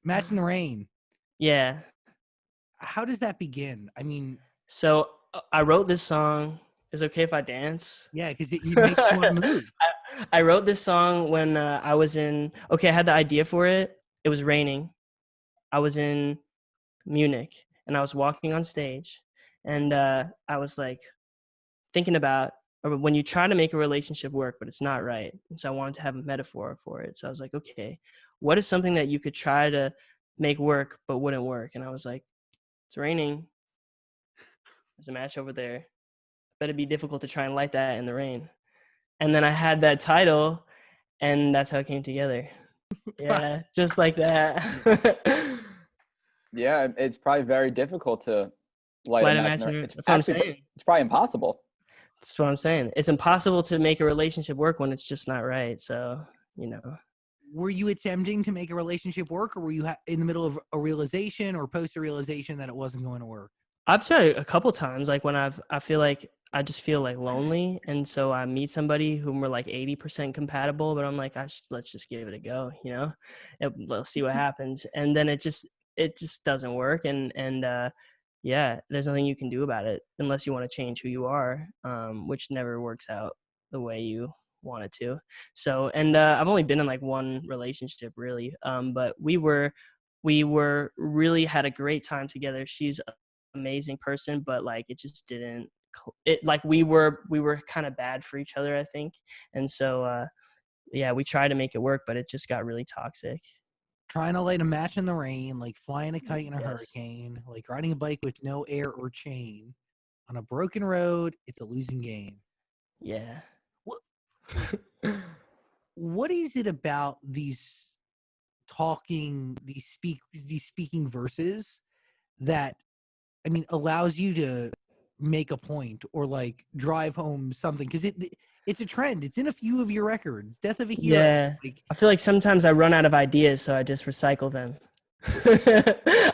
Match in the Rain. Yeah. How does that begin? I mean, So I wrote this song. Is it okay if I dance? yeah, because it makes you want to move. I wrote this song when I was I had the idea for it. It was raining. I was in Munich and I was walking on stage and I was like thinking about or when you try to make a relationship work, but it's not right. And so I wanted to have a metaphor for it. So I was like, okay, what is something that you could try to make work, but wouldn't work? And I was like, it's raining. There's a match over there. Bet it'd be difficult to try and light that in the rain. And then I had that title and that's how it came together. Yeah, just like that. Yeah, it's probably very difficult to light a Light a match. match. It's That's what I'm saying. it's probably impossible. That's what I'm saying. It's impossible to make a relationship work when it's just not right. So, you know. Were you attempting to make a relationship work, or were you in the middle of a realization or post a realization that it wasn't going to work? I've tried a couple times, like when I feel like I just feel like lonely, and so I meet somebody whom we're like 80% compatible, but I'm like, let's just give it a go, you know, and let's see what happens, and then it just doesn't work, and yeah, there's nothing you can do about it unless you want to change who you are, which never works out the way you want it to. So, and I've only been in like one relationship really, but we were really had a great time together. She's amazing person, but like it just didn't it like we were kind of bad for each other, I think. And so yeah, we tried to make it work, but it just got really toxic. Trying to light a match in the rain, like flying a kite in a Yes. hurricane, like riding a bike with no air or chain. On a broken road, it's a losing game. Yeah. What what is it about these these speaking verses that, I mean, allows you to make a point or like drive home something? Because it's a trend. It's in a few of your records. Death of a Hero. Yeah. Like, I feel like sometimes I run out of ideas, so I just recycle them.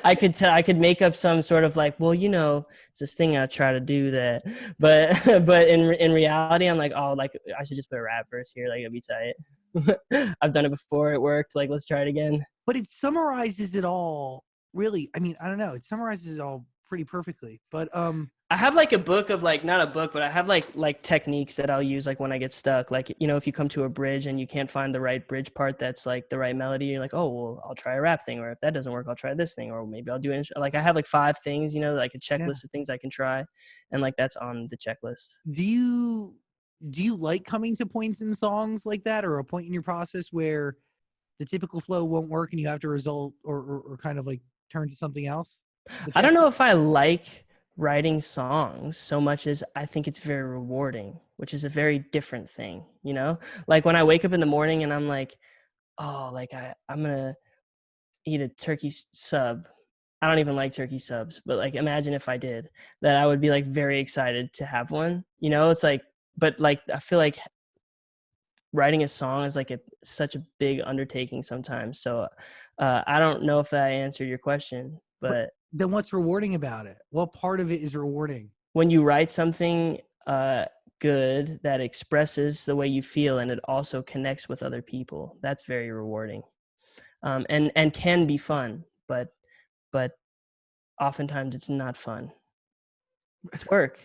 I could make up some sort of like, well, it's this thing I try to do that, but but in reality, I'm like, oh, like I should just put a rap verse here, like it'd be tight. I've done it before, it worked. Like let's try it again. but it summarizes it all. Really, I mean, I don't know. It summarizes it all pretty perfectly. But I have like a book of like not a book, but I have like techniques that I'll use like when I get stuck. Like if you come to a bridge and you can't find the right bridge part that's like the right melody, you're like, oh well, I'll try a rap thing, or if that doesn't work, I'll try this thing, or maybe I'll do it. Like I have like 5 things, like a yeah. checklist of things I can try, and like that's on the checklist. Do you like coming to points in songs like that, or a point in your process where the typical flow won't work and you have to result or kind of like turn to something else? I don't know if I like writing songs so much as I think it's very rewarding, which is a very different thing, Like when I wake up in the morning and I'm like, oh, like I'm gonna eat a turkey sub. I don't even like turkey subs, but like imagine if I did that, I would be like very excited to have one. It's like, but like I feel like writing a song is like such a big undertaking sometimes. So I don't know if that answered your question, But but then what's rewarding about it? What part of it is rewarding? when you write something good that expresses the way you feel and it also connects with other people, that's very rewarding, and can be fun, but oftentimes it's not fun. It's work.